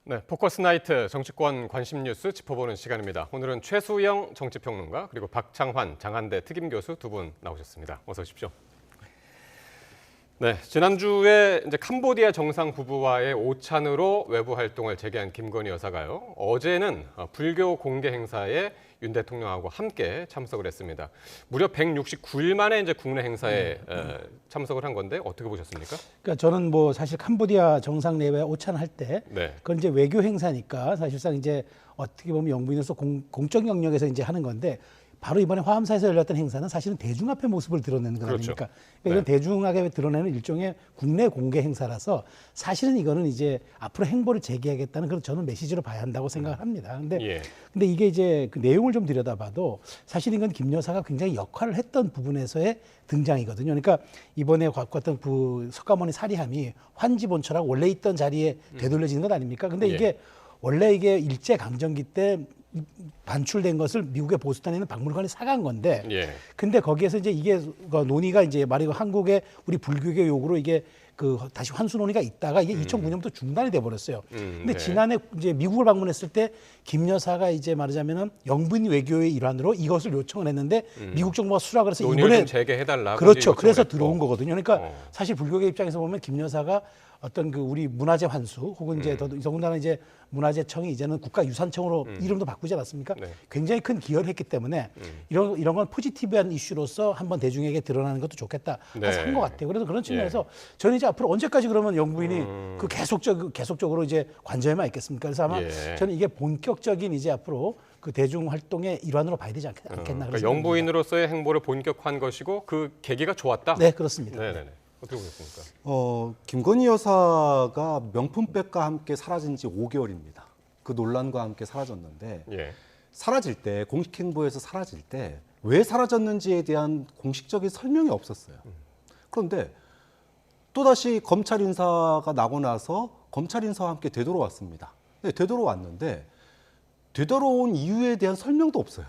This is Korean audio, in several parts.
네, 포커스 나이트 정치권 관심 뉴스 짚어보는 시간입니다. 오늘은 최수영 정치평론가 그리고 박창환 장한대 특임 교수 두 분 나오셨습니다. 어서 오십시오. 네, 지난주에 이제 캄보디아 정상 부부와의 오찬으로 외부 활동을 재개한 김건희 여사가요. 어제는 불교 공개 행사에 윤 대통령하고 함께 참석을 했습니다. 무려 169일 만에 이제 국내 행사에 참석을 한 건데 어떻게 보셨습니까? 그러니까 저는 뭐 사실 캄보디아 정상 내외 오찬할 때 네. 그건 이제 외교 행사니까 사실상 이제 어떻게 보면 영부인으로서 공적 영역에서 이제 하는 건데 바로 이번에 화엄사에서 열렸던 행사는 사실은 대중 앞의 모습을 드러내는 거 그렇죠. 아닙니까? 그러니까 이건 대중하게 드러내는 일종의 국내 공개 행사라서 사실은 이거는 이제 앞으로 행보를 재개하겠다는 그런 저는 메시지로 봐야 한다고 생각을 합니다. 근데 이게 이제 그 내용을 좀 들여다봐도 사실 이건 김 여사가 굉장히 역할을 했던 부분에서의 등장이거든요. 그러니까 이번에 갔던 그 석가모니 사리함이 환지본처라고 원래 있던 자리에 되돌려지는 것 아닙니까? 근데 이게 원래 이게 일제 강점기 때 반출된 것을 미국의 보스턴에 있는 박물관에 사간 건데, 근데 거기에서 이제 이게 논의가 이제 말이고 한국의 우리 불교계 요구로 이게 그 다시 환수 논의가 있다가 이게 2009년부터 중단이 돼 버렸어요. 근데 지난해 이제 미국을 방문했을 때 김 여사가 이제 말하자면은 영부인 외교의 일환으로 이것을 요청을 했는데 미국 정부가 수락을 해서 이번에 재개해달라. 그렇죠. 그래서 들어온 거거든요. 그러니까 사실 불교계 입장에서 보면 김 여사가 어떤 그 우리 문화재 환수 혹은 이제 더군다나 이제 문화재청이 이제는 국가유산청으로 이름도 바꾸지 않았습니까? 굉장히 큰 기여를 했기 때문에 이런 건 포지티브한 이슈로서 한번 대중에게 드러나는 것도 좋겠다 해서 한 것 같아요. 그래서 그런 측면에서 저는 이제 앞으로 언제까지 그러면 영부인이 그 계속적으로 이제 관저에만 있겠습니까? 그래서 아마 저는 이게 본격적인 이제 앞으로 그 대중 활동의 일환으로 봐야 되지 않겠나. 그러니까 영부인으로서의 행보를 본격화한 것이고 그 계기가 좋았다. 네, 그렇습니다. 네네네. 어떻게 보셨습니까? 김건희 여사가 명품백과 함께 사라진 지 5개월입니다. 그 논란과 함께 사라졌는데 사라질 때, 공식 행보에서 사라질 때 왜 사라졌는지에 대한 공식적인 설명이 없었어요. 그런데 또다시 검찰 인사가 나고 나서 검찰 인사와 함께 되돌아왔습니다. 네, 되돌아왔는데 되돌아온 이유에 대한 설명도 없어요.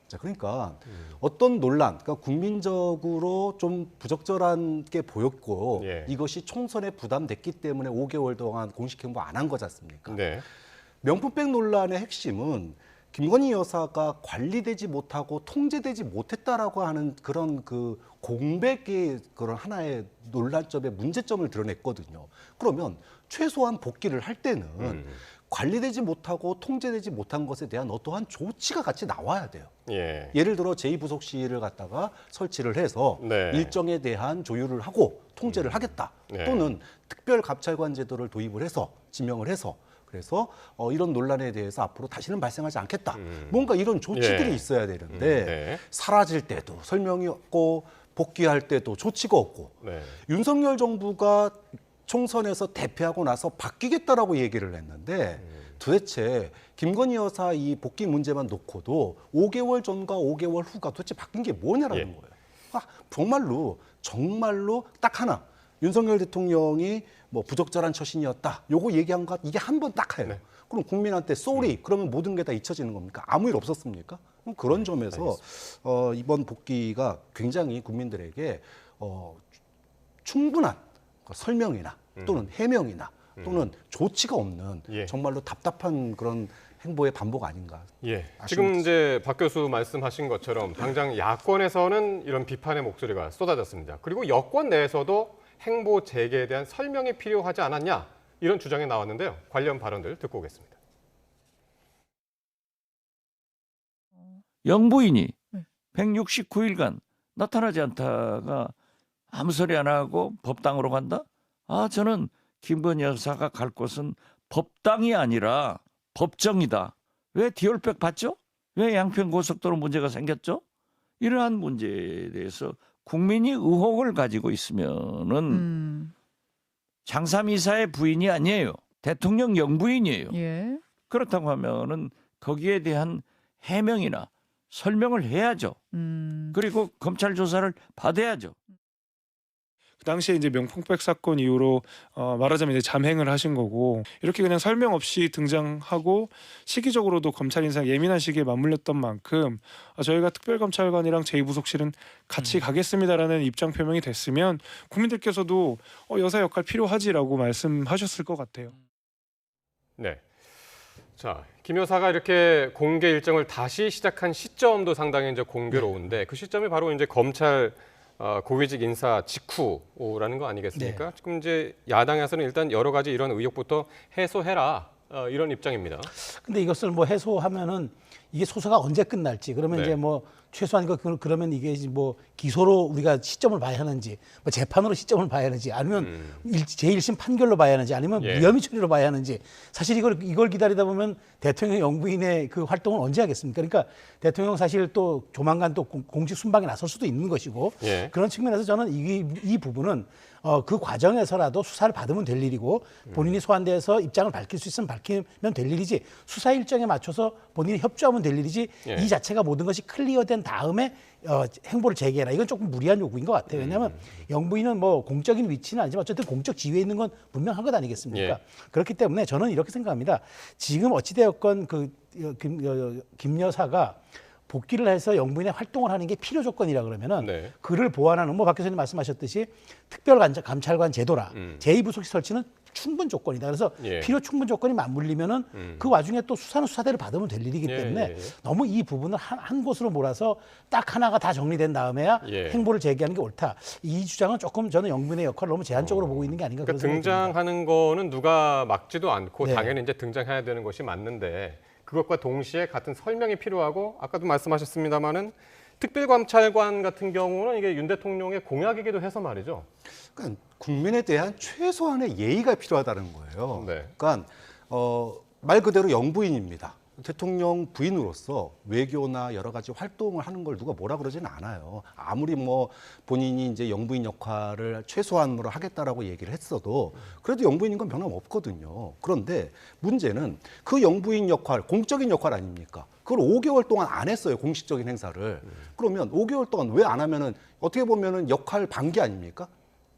자, 그러니까 어떤 논란, 그러니까 국민적으로 좀 부적절한 게 보였고 이것이 총선에 부담됐기 때문에 5개월 동안 공식 행보 안 한 거지 않습니까? 명품백 논란의 핵심은 김건희 여사가 관리되지 못하고 통제되지 못했다라고 하는 그런 그 공백의 그런 하나의 논란점의 문제점을 드러냈거든요. 그러면 최소한 복귀를 할 때는 관리되지 못하고 통제되지 못한 것에 대한 어떠한 조치가 같이 나와야 돼요. 예를 들어 제2부속실을 갖다가 설치를 해서 일정에 대한 조율을 하고 통제를 하겠다. 또는 특별감찰관 제도를 도입을 해서 지명을 해서 그래서 이런 논란에 대해서 앞으로 다시는 발생하지 않겠다. 뭔가 이런 조치들이 있어야 되는데 사라질 때도 설명이 없고 복귀할 때도 조치가 없고 윤석열 정부가 총선에서 대패하고 나서 바뀌겠다라고 얘기를 했는데 도대체 김건희 여사 이 복귀 문제만 놓고도 5개월 전과 5개월 후가 도대체 바뀐 게 뭐냐라는 거예요. 정말로 딱 하나. 윤석열 대통령이 뭐 부적절한 처신이었다. 요거 얘기한 것 이게 한 번 딱 해요. 그럼 국민한테 쏘리 그러면 모든 게 다 잊혀지는 겁니까? 아무 일 없었습니까? 그런 점에서 이번 복귀가 굉장히 국민들에게 충분한 설명이나 또는 해명이나 또는 조치가 없는 정말로 답답한 그런 행보의 반복 아닌가. 지금 이제 박 교수 말씀하신 것처럼 당장 야권에서는 이런 비판의 목소리가 쏟아졌습니다. 그리고 여권 내에서도 행보 재개에 대한 설명이 필요하지 않았냐 이런 주장이 나왔는데요. 관련 발언들 듣고 오겠습니다. 영부인이 169일간 나타나지 않다가 아무 소리 안 하고 법당으로 간다? 저는 김건희 여사가 갈 곳은 법당이 아니라 법정이다. 왜 디올백 받죠? 왜 양평 고속도로 문제가 생겼죠? 이러한 문제에 대해서 국민이 의혹을 가지고 있으면은 장삼이사의 부인이 아니에요. 대통령 영부인이에요. 그렇다고 하면은 거기에 대한 해명이나 설명을 해야죠. 그리고 검찰 조사를 받아야죠. 그 당시에 이제 명품백 사건 이후로 말하자면 이제 잠행을 하신 거고 이렇게 그냥 설명 없이 등장하고 시기적으로도 검찰 인사가 예민한 시기에 맞물렸던 만큼 저희가 특별검찰관이랑 제2부속실은 같이 가겠습니다라는 입장 표명이 됐으면 국민들께서도 여사 역할 필요하지라고 말씀하셨을 것 같아요. 네. 자, 김 여사가 이렇게 공개 일정을 다시 시작한 시점도 상당히 이제 공교로운데 그 시점이 바로 이제 검찰 고위직 인사 직후라는 거 아니겠습니까? 네. 지금 이제 야당에서는 일단 여러 가지 이런 의혹부터 해소해라 이런 입장입니다. 근데 이것을 뭐 해소하면은 이게 소송가 언제 끝날지 그러면 네. 이제 뭐 최소한 그러면 이게 이제 뭐 기소로 우리가 시점을 봐야 하는지 뭐 재판으로 시점을 봐야 하는지 아니면 제1심 판결로 봐야 하는지 아니면 예. 무혐의 처리로 봐야 하는지 사실 이걸 기다리다 보면 대통령 영부인의 그 활동을 언제 하겠습니까? 그러니까 대통령 사실 또 조만간 또 공직 순방에 나설 수도 있는 것이고 예. 그런 측면에서 저는 이 부분은 그 과정에서라도 수사를 받으면 될 일이고 본인이 소환돼서 입장을 밝힐 수 있으면 밝히면 될 일이지 수사 일정에 맞춰서 본인이 협조하면 될 일이지 예. 이 자체가 모든 것이 클리어된 다음에 행보를 제기해라. 이건 조금 무리한 요구인 것 같아요. 왜냐하면 영부인은 뭐 공적인 위치는 아니지만 어쨌든 공적 지위에 있는 건 분명한 것 아니겠습니까? 예. 그렇기 때문에 저는 이렇게 생각합니다. 지금 어찌되었건 김 여사가 복귀를 해서 영부인의 활동을 하는 게 필요 조건이라 그러면은 네. 그를 보완하는 뭐 박 교수님 말씀하셨듯이 특별감찰관 제도라 제2부속실 설치는 충분 조건이다. 그래서 예. 필요 충분 조건이 맞물리면은 그 와중에 또 수사는 수사대로 받으면 될 일이기 예, 때문에 예, 예. 너무 이 부분을 한 곳으로 몰아서 딱 하나가 다 정리된 다음에야 예. 행보를 제기하는 게 옳다. 이 주장은 조금 저는 영부인의 역할을 너무 제한적으로 보고 있는 게 아닌가 그런 그러니까 생각이 듭니다. 등장하는 거는 누가 막지도 않고 네. 당연히 이제 등장해야 되는 것이 맞는데 그것과 동시에 같은 설명이 필요하고 아까도 말씀하셨습니다마는 특별감찰관 같은 경우는 이게 윤 대통령의 공약이기도 해서 말이죠. 그러니까 국민에 대한 최소한의 예의가 필요하다는 거예요. 네. 그러니까 말 그대로 영부인입니다. 대통령 부인으로서 외교나 여러 가지 활동을 하는 걸 누가 뭐라 그러지는 않아요. 아무리 뭐 본인이 이제 영부인 역할을 최소한으로 하겠다라고 얘기를 했어도 그래도 영부인인 건 변함없거든요. 그런데 문제는 그 영부인 역할, 공적인 역할 아닙니까? 그걸 5개월 동안 안 했어요, 공식적인 행사를. 그러면 5개월 동안 왜 안 하면은 어떻게 보면은 역할 방기 아닙니까?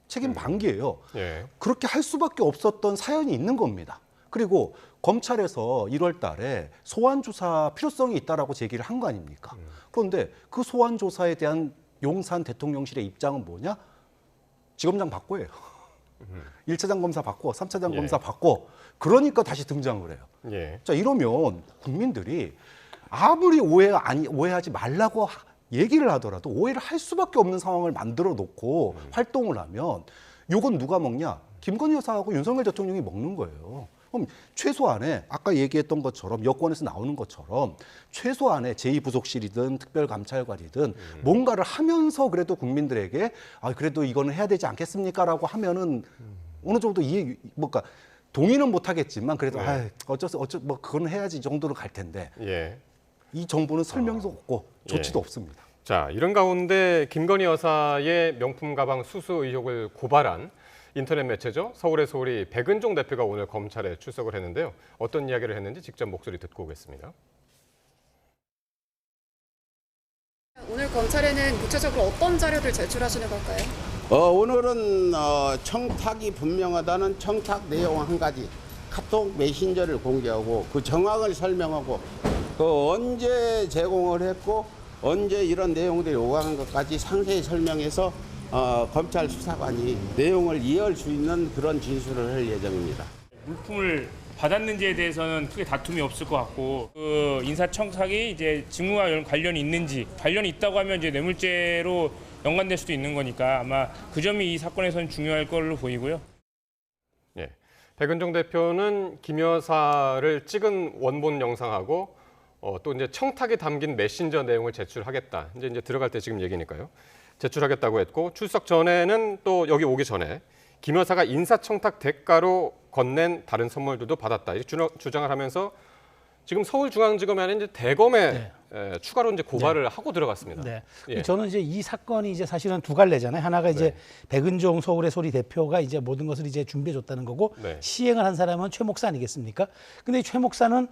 책임 방기예요. 예. 그렇게 할 수밖에 없었던 사연이 있는 겁니다. 그리고 검찰에서 1월 달에 소환 조사 필요성이 있다라고 제기를 한 거 아닙니까? 그런데 그 소환 조사에 대한 용산 대통령실의 입장은 뭐냐? 지검장 바꿔예요. 1차장 검사 바꿔, 3차장 예. 검사 바꿔. 그러니까 다시 등장을 해요. 예. 자, 이러면 국민들이 아무리 오해하지 말라고 얘기를 하더라도 오해를 할 수밖에 없는 상황을 만들어 놓고 활동을 하면 요건 누가 먹냐? 김건희 여사하고 윤석열 대통령이 먹는 거예요. 그럼 최소한의 아까 얘기했던 것처럼 여권에서 나오는 것처럼 최소한의 제2부속실이든 특별감찰관이든 뭔가를 하면서 그래도 국민들에게 그래도 이거는 해야 되지 않겠습니까라고 하면은 어느 정도 뭔가 동의는 못 하겠지만 그래도 네. 뭐 그건 해야지 정도로 갈 텐데 예. 이 정부는 설명도 없고 조치도 예. 없습니다. 자, 이런 가운데 김건희 여사의 명품 가방 수수 의혹을 고발한 인터넷 매체죠. 서울의 소리 백은종 대표가 오늘 검찰에 출석을 했는데요. 어떤 이야기를 했는지 직접 목소리 듣고 오겠습니다. 오늘 검찰에는 구체적으로 어떤 자료들 제출하시는 걸까요? 오늘은 청탁이 분명하다는 청탁 내용 한 가지 카톡 메신저를 공개하고 그 정황을 설명하고 그 언제 제공을 했고 언제 이런 내용들이 오가는 것까지 상세히 설명해서 검찰 수사관이 내용을 이해할 수 있는 그런 진술을 할 예정입니다. 물품을 받았는지에 대해서는 크게 다툼이 없을 것 같고 그 인사청탁이 이제 직무와 관련이 있는지 관련이 있다고 하면 이제 뇌물죄로 연관될 수도 있는 거니까 아마 그 점이 이 사건에서는 중요할 걸로 보이고요. 예. 백은종 대표는 김 여사를 찍은 원본 영상하고 또 이제 청탁이 담긴 메신저 내용을 제출하겠다. 이제 들어갈 때 지금 얘기니까요. 제출하겠다고 했고 출석 전에는 또 여기 오기 전에 김 여사가 인사청탁 대가로 건넨 다른 선물들도 받았다. 이렇게 주장을 하면서 지금 서울중앙지검에 이제 대검에 추가로 이제 고발을 하고 들어갔습니다. 네. 예. 저는 이제 이 사건이 이제 사실은 두 갈래잖아요. 하나가 이제 백은종 서울의 소리 대표가 이제 모든 것을 이제 준비해 줬다는 거고 네. 시행을 한 사람은 최 목사 아니겠습니까? 근데 이 최 목사는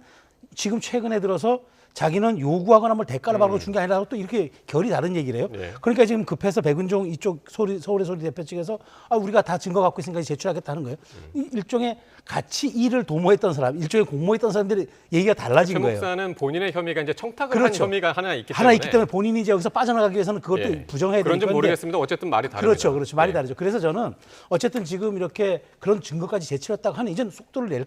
지금 최근에 들어서 자기는 요구하거나 뭘 대가를 바라고 준 게 아니라 또 이렇게 결이 다른 얘기래요. 네. 그러니까 지금 급해서 백은종 이쪽 서울의 소리 대표 측에서 우리가 다 증거 갖고 있으니까 제출하겠다는 거예요. 일종의 같이 일을 도모했던 사람, 일종의 공모했던 사람들이 얘기가 달라진 최 거예요. 목사는 본인의 혐의가 이제 청탁을 그렇죠. 한 혐의가 하나 있기 하나 때문에 있기 때문에 본인이 이제 여기서 빠져나가기 위해서는 그것도 예. 부정해야 되는 그런지 건데 모르겠습니다. 어쨌든 말이 다릅니다. 그렇죠, 그렇죠. 말이 예. 다르죠. 그래서 저는 어쨌든 지금 이렇게 그런 증거까지 제출했다고 하는 이제는 속도를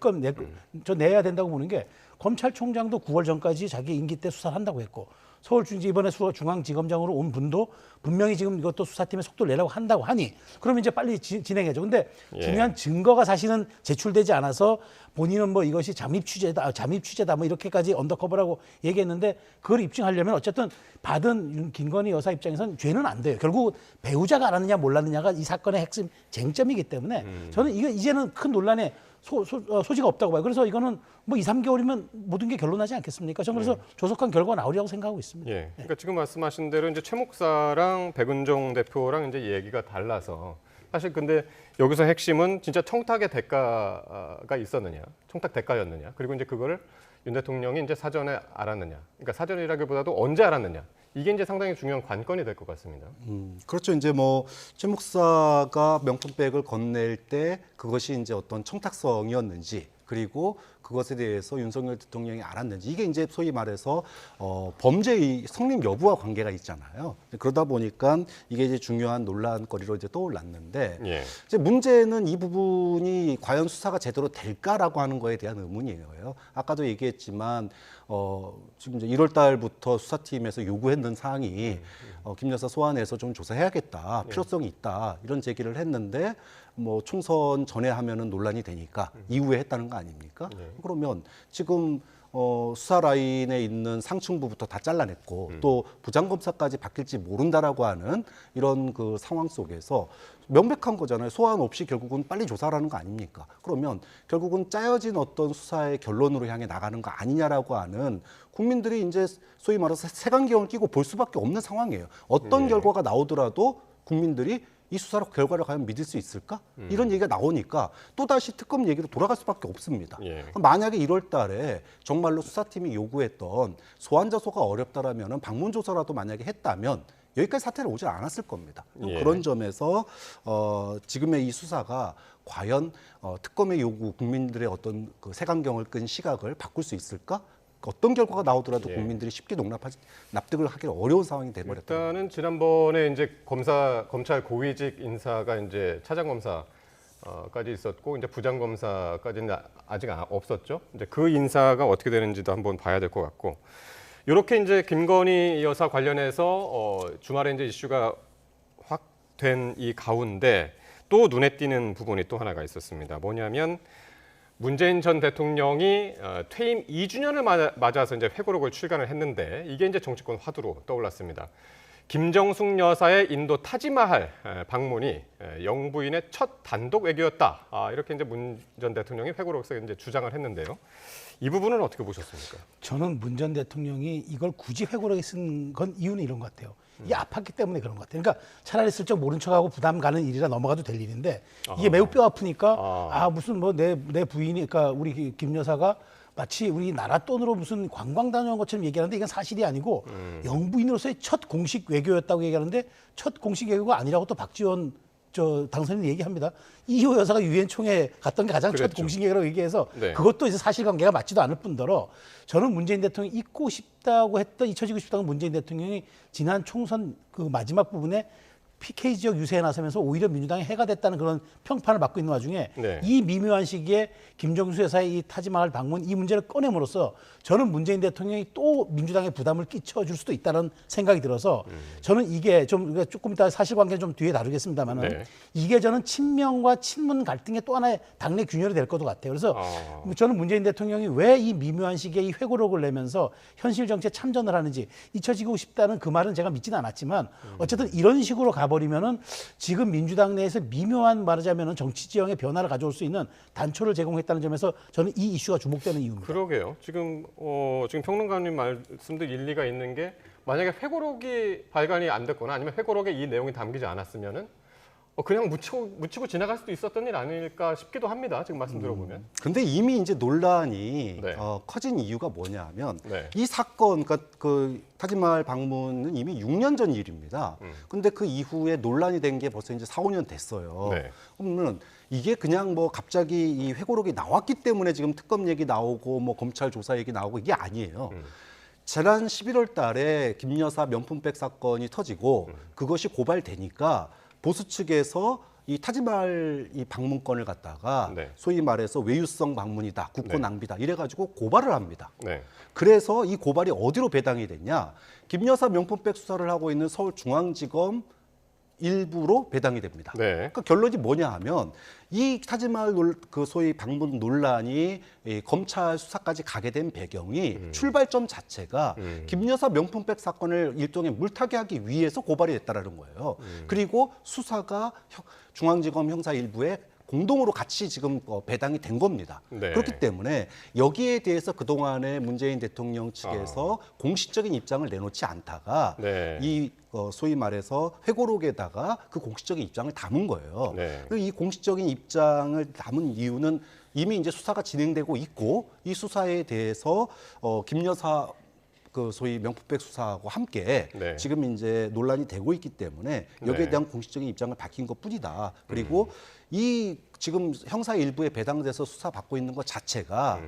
저 내야 된다고 보는 게 검찰총장도 9월 전까지 자기 임기 때 수사를 한다고 했고 서울중지 이번에 중앙지검장으로 온 분도 분명히 지금 이것도 수사팀에 속도를 내라고 한다고 하니 그러면 이제 빨리 진행해야죠. 근데 예. 중요한 증거가 사실은 제출되지 않아서 본인은 뭐 이것이 잠입 취재다 뭐 이렇게까지 언더커버라고 얘기했는데 그걸 입증하려면 어쨌든 받은 김건희 여사 입장에서는 죄는 안 돼요. 결국 배우자가 알았느냐 몰랐느냐가 이 사건의 핵심 쟁점이기 때문에 저는 이거 이제는 큰 논란에 소지가 없다고 봐요. 그래서 이거는 뭐 2, 3개월이면 모든 게 결론나지 않겠습니까? 저는 그래서 조속한 결과가 나오리라고 생각하고 있습니다. 예. 그러니까 지금 말씀하신 대로 이제 최 목사랑 백은종 대표랑 이제 얘기가 달라서 사실 근데 여기서 핵심은 진짜 청탁의 대가가 있었느냐, 청탁 대가였느냐, 그리고 이제 그거를 윤 대통령이 이제 사전에 알았느냐, 그러니까 사전이라기보다도 언제 알았느냐. 이게 이제 상당히 중요한 관건이 될 것 같습니다. 그렇죠. 이제 뭐 최 목사가 명품백을 건넬 때 그것이 이제 어떤 청탁성이었는지 그리고 그것에 대해서 윤석열 대통령이 알았는지 이게 이제 소위 말해서 범죄의 성립 여부와 관계가 있잖아요. 그러다 보니까 이게 이제 중요한 논란거리로 이제 떠올랐는데 예. 이제 문제는 이 부분이 과연 수사가 제대로 될까라고 하는 거에 대한 의문이에요. 아까도 얘기했지만 지금 이제 1월 달부터 수사팀에서 요구했는 사항이 김 여사 소환해서 좀 조사해야겠다, 필요성이 있다 이런 제기를 했는데 뭐 총선 전에 하면은 논란이 되니까 이후에 했다는 거 아닙니까? 그러면 지금 수사 라인에 있는 상층부부터 다 잘라냈고 또 부장검사까지 바뀔지 모른다라고 하는 이런 그 상황 속에서 명백한 거잖아요. 소환 없이 결국은 빨리 조사라는 거 아닙니까? 그러면 결국은 짜여진 어떤 수사의 결론으로 향해 나가는 거 아니냐라고 하는 국민들이 이제 소위 말해서 색안경을 끼고 볼 수밖에 없는 상황이에요. 어떤 결과가 나오더라도 국민들이 이 수사 결과를 과연 믿을 수 있을까? 이런 얘기가 나오니까 또다시 특검 얘기로 돌아갈 수밖에 없습니다. 예. 만약에 1월 달에 정말로 수사팀이 요구했던 소환자소가 어렵다라면 방문조사라도 만약에 했다면 여기까지 사태는 오지 않았을 겁니다. 예. 그런 점에서 지금의 이 수사가 과연 특검의 요구, 국민들의 어떤 그 색안경을 끈 시각을 바꿀 수 있을까? 어떤 결과가 나오더라도 예. 국민들이 쉽게 납득을 하기 어려운 상황이 돼버렸다. 일단은 지난번에 이제 검찰 고위직 인사가 이제 차장검사까지 있었고 이제 부장검사까지는 아직 없었죠. 이제 그 인사가 어떻게 되는지도 한번 봐야 될 것 같고 이렇게 이제 김건희 여사 관련해서 주말에 이제 이슈가 확 된 이 가운데 또 눈에 띄는 부분이 또 하나가 있었습니다. 뭐냐면 문재인 전 대통령이 퇴임 2주년을 맞아서 이제 회고록을 출간을 했는데 이게 이제 정치권 화두로 떠올랐습니다. 김정숙 여사의 인도 타지마할 방문이 영부인의 첫 단독 외교였다. 이렇게 이제 문 전 대통령이 회고록에서 이제 주장을 했는데요. 이 부분은 어떻게 보셨습니까? 저는 문 전 대통령이 이걸 굳이 회고록에 쓴 건 이유는 이런 것 같아요. 이게 아팠기 때문에 그런 것 같아요. 그러니까 차라리 슬쩍 모른 척하고 부담 가는 일이라 넘어가도 될 일인데 이게 매우 뼈 아프니까 무슨 뭐 내 부인이 그러니까 우리 김 여사가 마치 우리 나라 돈으로 무슨 관광 다녀온 것처럼 얘기하는데 이건 사실이 아니고 영부인으로서의 첫 공식 외교였다고 얘기하는데 첫 공식 외교가 아니라고 또 박지원 당선인이 얘기합니다. 이호 여사가 유엔 총회 갔던 게 가장 첫 공식 얘기라고 얘기해서 네. 그것도 이제 사실관계가 맞지도 않을 뿐더러 저는 문재인 대통령이 잊고 싶다고 했던 잊혀지고 싶다는 문재인 대통령이 지난 총선 그 마지막 부분에 PK 지역 유세에 나서면서 오히려 민주당이 해가 됐다는 그런 평판을 받고 있는 와중에 네. 이 미묘한 시기에 김정수 여사의 이 타지마할 방문 이 문제를 꺼냄으로써 저는 문재인 대통령이 또 민주당에 부담을 끼쳐줄 수도 있다는 생각이 들어서 저는 이게 좀 조금 이따 사실관계는 좀 뒤에 다루겠습니다만은 네. 이게 저는 친명과 친문 갈등의 또 하나의 당내 균열이 될 것도 같아요. 그래서 저는 문재인 대통령이 왜 이 미묘한 시기에 이 회고록을 내면서 현실 정치에 참전을 하는지 잊혀지고 싶다는 그 말은 제가 믿지는 않았지만 어쨌든 이런 식으로 가버리면은 지금 민주당 내에서 미묘한 말하자면은 정치 지형의 변화를 가져올 수 있는 단초를 제공했다는 점에서 저는 이 이슈가 주목되는 이유입니다. 그러게요. 지금 평론가님 말씀도 일리가 있는 게 만약에 회고록이 발간이 안 됐거나 아니면 회고록에 이 내용이 담기지 않았으면은 그냥 묻히고 지나갈 수도 있었던 일 아닐까 싶기도 합니다. 지금 말씀 들어보면. 근데 이미 이제 논란이 네. 커진 이유가 뭐냐면 네. 이 사건, 그러니까 그 타지마할 방문은 이미 6년 전 일입니다. 근데 그 이후에 논란이 된 게 벌써 이제 4, 5년 됐어요. 네. 그러면 이게 그냥 뭐 갑자기 이 회고록이 나왔기 때문에 지금 특검 얘기 나오고 뭐 검찰 조사 얘기 나오고 이게 아니에요. 지난 11월 달에 김 여사 명품백 사건이 터지고 그것이 고발되니까 보수 측에서 이 타지마할 이 방문권을 갖다가 네. 소위 말해서 외유성 방문이다, 국고 네. 낭비다 이래가지고 고발을 합니다. 네. 그래서 이 고발이 어디로 배당이 됐냐? 김 여사 명품백 수사를 하고 있는 서울중앙지검 일부로 배당이 됩니다. 네. 그러니까 결론이 뭐냐 하면 이 타지마할 그 소위 방문 논란이 이 검찰 수사까지 가게 된 배경이 출발점 자체가 김 여사 명품백 사건을 일종의 물타기하기 위해서 고발이 됐다라는 거예요. 그리고 수사가 중앙지검 형사 일부에 공동으로 같이 지금 배당이 된 겁니다. 네. 그렇기 때문에 여기에 대해서 그동안에 문재인 대통령 측에서 공식적인 입장을 내놓지 않다가 네. 이 소위 말해서 회고록에다가 그 공식적인 입장을 담은 거예요. 네. 그리고 이 공식적인 입장을 담은 이유는 이미 이제 수사가 진행되고 있고 이 수사에 대해서 김 여사 그 소위 명품백 수사하고 함께 네. 지금 이제 논란이 되고 있기 때문에 여기에 네. 대한 공식적인 입장을 밝힌 것뿐이다. 그리고 이 지금 형사 일부에 배당돼서 수사받고 있는 것 자체가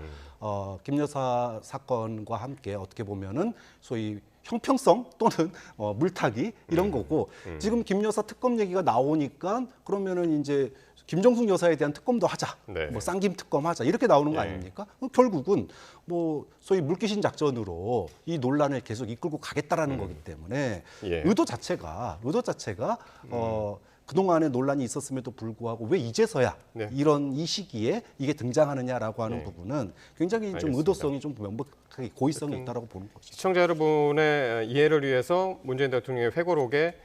김 여사 사건과 함께 어떻게 보면은 소위 형평성 또는 물타기 이런 거고 지금 김 여사 특검 얘기가 나오니까 그러면은 이제 김정숙 여사에 대한 특검도 하자, 네. 뭐 쌍김 특검 하자 이렇게 나오는 거 예. 아닙니까? 결국은 뭐 소위 물귀신 작전으로 이 논란을 계속 이끌고 가겠다라는 거기 때문에 예. 의도 자체가 그동안에 논란이 있었음에도 불구하고 왜 이제서야 네. 이런 이 시기에 이게 등장하느냐라고 하는 네. 부분은 굉장히 좀 알겠습니다. 의도성이 좀 명백하게 고의성이 있다라고 보는 거죠. 시청자 여러분의 이해를 위해서 문재인 대통령의 회고록에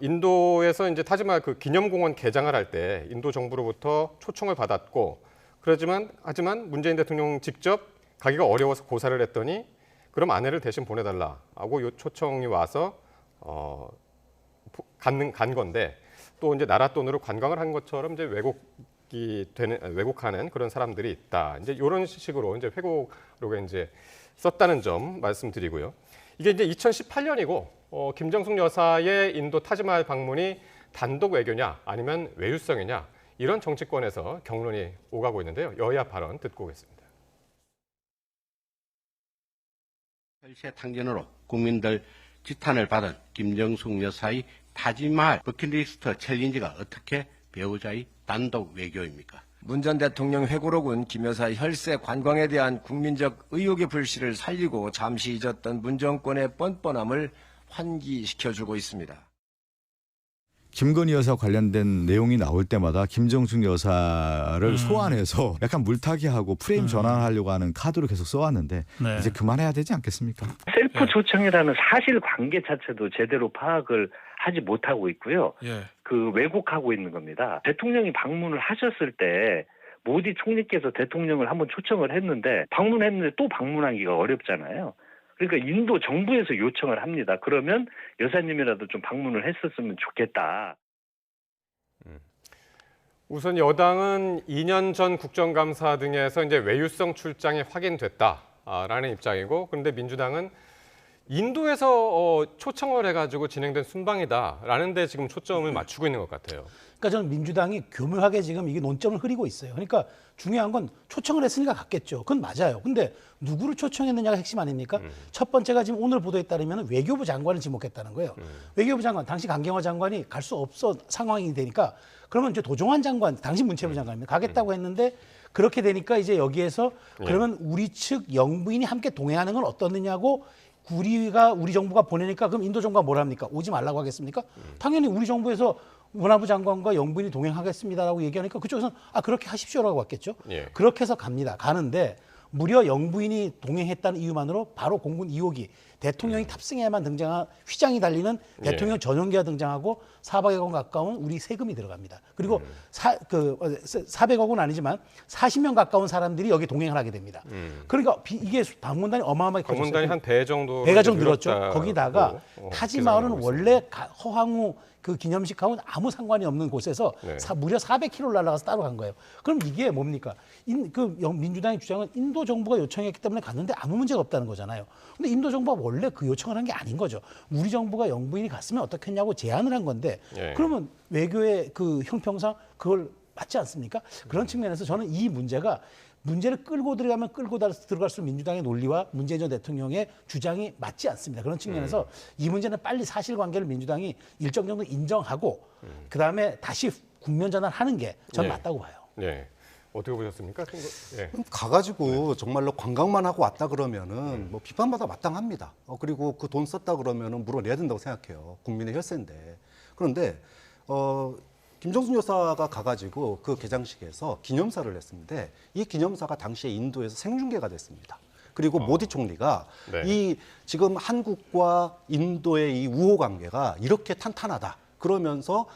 인도에서 이제 타지마할 그 기념공원 개장을 할 때 인도 정부로부터 초청을 받았고 하지만 문재인 대통령 직접 가기가 어려워서 고사를 했더니 그럼 아내를 대신 보내달라고 요 초청이 와서 간 건데 또 이제 나라 돈으로 관광을 한 것처럼 이제 왜곡하는 그런 사람들이 있다. 이제 이런 식으로 이제 회고록에 이제 썼다는 점 말씀드리고요. 이게 이제 2018년이고 김정숙 여사의 인도 타지마할 방문이 단독 외교냐 아니면 외유성이냐 이런 정치권에서 경론이 오가고 있는데요. 여야 발언 듣고 오겠습니다. 혈세 탕진으로 국민들 지탄을 받은 김정숙 여사의 타지마할 버킷리스트 챌린지가 어떻게 배우자의 단독 외교입니까? 문 전 대통령 회고록은 김 여사의 혈세 관광에 대한 국민적 의혹의 불씨를 살리고 잠시 잊었던 문 정권의 뻔뻔함을 환기시켜주고 있습니다. 김건희 여사 관련된 내용이 나올 때마다 김정숙 여사를 소환해서 약간 물타기하고 프레임 전환하려고 하는 카드로 계속 써왔는데 이제 그만해야 되지 않겠습니까? 셀프 초청이라는 사실 관계 자체도 제대로 파악을 하지 못하고 있고요. 그 왜곡하고 있는 겁니다. 대통령이 방문을 하셨을 때 모디 총리께서 대통령을 한번 초청을 했는데 방문했는데 또 방문하기가 어렵잖아요. 그러니까 인도 정부에서 요청을 합니다. 그러면 여사님이라도 좀 방문을 했었으면 좋겠다. 우선 여당은 2년 전 국정감사 등에서 이제 외유성 출장이 확인됐다라는 입장이고, 그런데 민주당은 인도에서 초청을 해가지고 진행된 순방이다라는 데 지금 초점을 맞추고 있는 것 같아요. 그러니까 저는 민주당이 교묘하게 지금 이게 논점을 흐리고 있어요. 그러니까 중요한 건 초청을 했으니까 갔겠죠. 그건 맞아요. 근데 누구를 초청했느냐가 핵심 아닙니까? 첫 번째가 지금 오늘 보도에 따르면 외교부 장관을 지목했다는 거예요. 외교부 장관, 당시 강경화 장관이 갈 수 없어 상황이 되니까 그러면 이제 도종환 장관, 당시 문체부 장관입니다. 가겠다고 했는데 그렇게 되니까 이제 여기에서 그러면 우리 측 영부인이 함께 동행하는 건 어떻느냐고 우리 정부가 보내니까 그럼 인도 정부가 뭘 합니까? 오지 말라고 하겠습니까? 당연히 우리 정부에서 문화부 장관과 영부인이 동행하겠습니다라고 얘기하니까 그쪽에서는 그렇게 하십시오라고 왔겠죠. 그렇게 해서 갑니다. 가는데 무려 영부인이 동행했다는 이유만으로 바로 공군 2호기 대통령이 탑승해야만 등장한 휘장이 달리는 대통령 전용기가 등장하고 400억 원 가까운 우리 세금이 들어갑니다. 그리고 400억 원 아니지만 40명 가까운 사람들이 여기 동행을 하게 됩니다. 그러니까 이게 방문단이 어마어마하게 커졌어요. 방문단이 한 배 정도 배가 좀 늘었죠. 거기다가 타지마을은 원래 허황후 그 기념식하고는 아무 상관이 없는 곳에서 네. 무려 400km를 날아가서 따로 간 거예요. 그럼 이게 뭡니까? 민주당의 주장은 인도 정부가 요청했기 때문에 갔는데 아무 문제가 없다는 거잖아요. 근데 인도 정부가 원래 그 요청을 한 게 아닌 거죠. 우리 정부가 영부인이 갔으면 어떻겠냐고 제안을 한 건데 네. 그러면 외교의 그 형평상 그걸 맞지 않습니까? 그런 측면에서 저는 이 문제를 끌고 들어갈수록 민주당의 논리와 문재인 전 대통령의 주장이 맞지 않습니다. 그런 측면에서 이 문제는 빨리 사실관계를 민주당이 일정 정도 인정하고 그다음에 다시 국면 전환하는 게 저는 맞다고 봐요. 네. 어떻게 보셨습니까? 네. 가가지고 정말로 관광만 하고 왔다 그러면은 뭐 비판받아 마땅합니다. 그리고 그 돈 썼다 그러면은 물어내야 된다고 생각해요. 국민의 혈세인데. 그런데 김정숙 여사가 가가지고 그 개장식에서 기념사를 했는데 이 기념사가 당시에 인도에서 생중계가 됐습니다. 그리고 모디 총리가 네. 이 지금 한국과 인도의 이 우호 관계가 이렇게 탄탄하다. 그러면서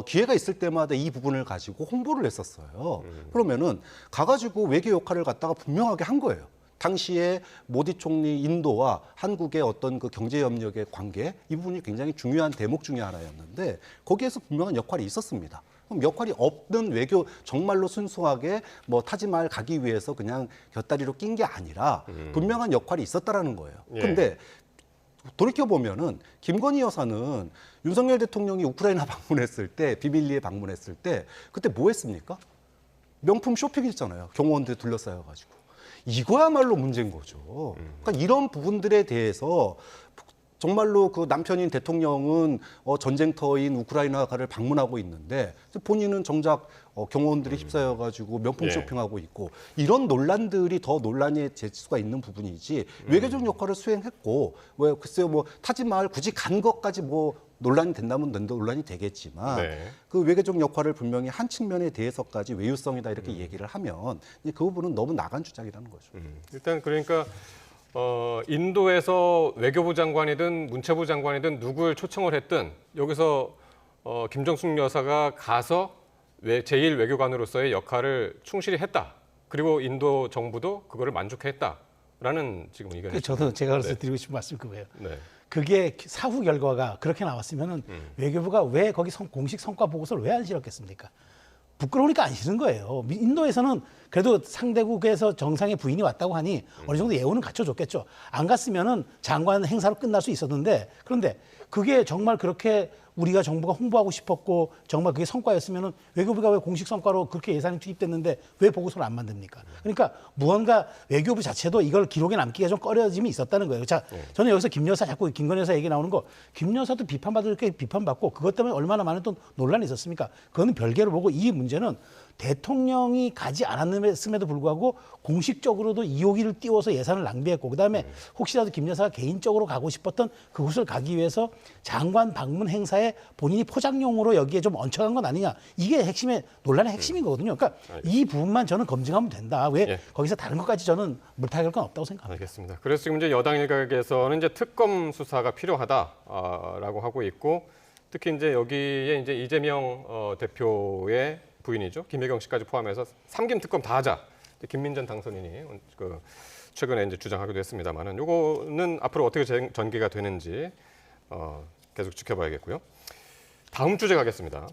기회가 있을 때마다 이 부분을 가지고 홍보를 했었어요. 그러면은 가가지고 외교 역할을 갖다가 분명하게 한 거예요. 당시에 모디 총리 인도와 한국의 어떤 그 경제 협력의 관계 이 부분이 굉장히 중요한 대목 중에 하나였는데 거기에서 분명한 역할이 있었습니다. 그럼 역할이 없는 외교 정말로 순수하게 뭐 타지마을 가기 위해서 그냥 곁다리로 낀 게 아니라 분명한 역할이 있었다라는 거예요. 근데 돌이켜 보면은 김건희 여사는 윤석열 대통령이 우크라이나 방문했을 때 비밀리에 방문했을 때 그때 뭐 했습니까? 명품 쇼핑했잖아요. 경호원들 둘러싸여 가지고. 이거야말로 문제인 거죠. 그러니까 이런 부분들에 대해서 정말로 그 남편인 대통령은 전쟁터인 우크라이나를 방문하고 있는데 본인은 정작 경호원들이 휩싸여 가지고 명품 쇼핑하고 있고 이런 논란들이 더 논란의 재수가 있는 부분이지 외교적 역할을 수행했고 왜 글쎄요 뭐 타지마을 굳이 간 것까지 뭐 논란이 된다면 논란이 되겠지만 그 외교적 역할을 분명히 한 측면에 대해서까지 외유성이다 이렇게 얘기를 하면 그 부분은 너무 나간 주장이라는 거죠. 일단 그러니까 인도에서 외교부 장관이든 문체부 장관이든 누굴 초청을 했든 여기서 김정숙 여사가 가서 제1 외교관으로서의 역할을 충실히 했다. 그리고 인도 정부도 그거를 만족했다라는 지금 의견이죠. 저도 제가 그래서 드리고 싶은 말씀이 그거예요. 그게 사후 결과가 그렇게 나왔으면은 외교부가 왜 거기 공식 성과 보고서를 왜 안 실었겠습니까? 부끄러우니까 안 실은 거예요. 인도에서는 그래도 상대국에서 정상의 부인이 왔다고 하니 어느 정도 예우는 갖춰줬겠죠. 안 갔으면은 장관 행사로 끝날 수 있었는데 그런데 그게 정말 그렇게 우리가 정부가 홍보하고 싶었고 정말 그게 성과였으면은 외교부가 왜 공식 성과로 그렇게 예산이 투입됐는데 왜 보고서를 안 만듭니까? 그러니까 무언가 외교부 자체도 이걸 기록에 남기가 좀 꺼려짐이 있었다는 거예요. 자, 저는 여기서 김 여사 자꾸 김건희 여사 얘기 나오는 거 김 여사도 비판받을 게 비판받고 그것 때문에 얼마나 많은 또 논란이 있었습니까? 그거는 별개로 보고 이 문제는 대통령이 가지 않았음에도 불구하고 공식적으로도 2억 일을 띄워서 예산을 낭비했고 그다음에 혹시라도 김 여사가 개인적으로 가고 싶었던 그곳을 가기 위해서 장관 방문 행사에 본인이 포장용으로 여기에 좀 얹혀간 건 아니냐. 이게 논란의 핵심인 거거든요. 그러니까 이 부분만 저는 검증하면 된다. 왜 거기서 다른 것까지 저는 물타기할 건 없다고 생각합니다. 알겠습니다. 그래서 지금 이제 여당 일각에서는 이제 특검 수사가 필요하다라고 하고 있고 특히 이제 여기에 이제 이재명 대표의 부인이죠. 김혜경 씨까지 포함해서 3김 특검 다 하자. 김민전 당선인이 최근에 이제 주장하기도 했습니다만은 요거는 앞으로 어떻게 전개가 되는지 계속 지켜봐야겠고요. 다음 주제 가겠습니다.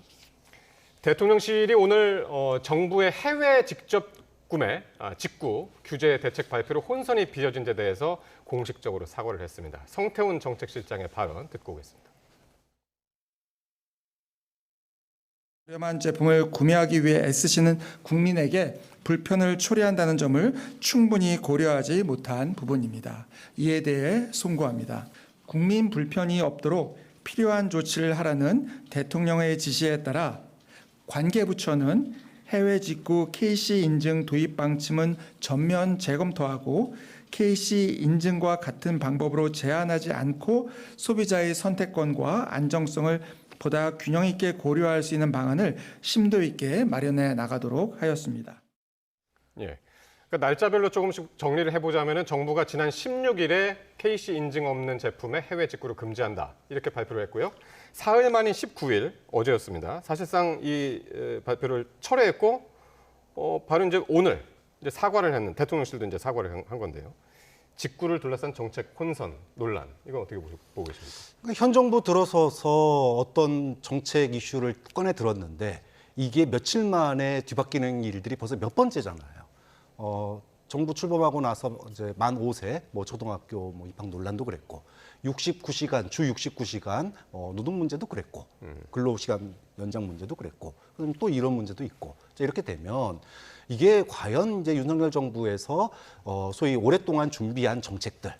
대통령실이 오늘 정부의 해외 직접 구매, 직구 규제 대책 발표로 혼선이 빚어진 데 대해서 공식적으로 사과를 했습니다. 성태훈 정책실장의 발언 듣고 오겠습니다. 저렴한 제품을 구매하기 위해 애쓰시는 국민에게 불편을 초래한다는 점을 충분히 고려하지 못한 부분입니다. 이에 대해 송구합니다. 국민 불편이 없도록 필요한 조치를 하라는 대통령의 지시에 따라 관계부처는 해외 직구 KC 인증 도입 방침은 전면 재검토하고 KC 인증과 같은 방법으로 제한하지 않고 소비자의 선택권과 안정성을 보다 균형 있게 고려할 수 있는 방안을 심도 있게 마련해 나가도록 하였습니다. 예. 그러니까 날짜별로 조금씩 정리를 해보자면 정부가 지난 16일에 KC 인증 없는 제품의 해외 직구를 금지한다. 이렇게 발표를 했고요. 사흘 만인 19일, 어제였습니다. 사실상 이 발표를 철회했고 바로 이제 오늘 이제 사과를 했는 대통령실도 이제 사과를 한 건데요. 직구를 둘러싼 정책 혼선, 논란, 이건 어떻게 보고 계십니까? 그러니까 현 정부 들어서서 어떤 정책 이슈를 꺼내 들었는데 이게 며칠 만에 뒤바뀌는 일들이 벌써 몇 번째잖아요. 정부 출범하고 나서 이제 만 5세 뭐 초등학교 뭐 입학 논란도 그랬고 69시간 주 69시간 노동 문제도 그랬고 근로시간 연장 문제도 그랬고 그럼 또 이런 문제도 있고 이렇게 되면 이게 과연 이제 윤석열 정부에서 소위 오랫동안 준비한 정책들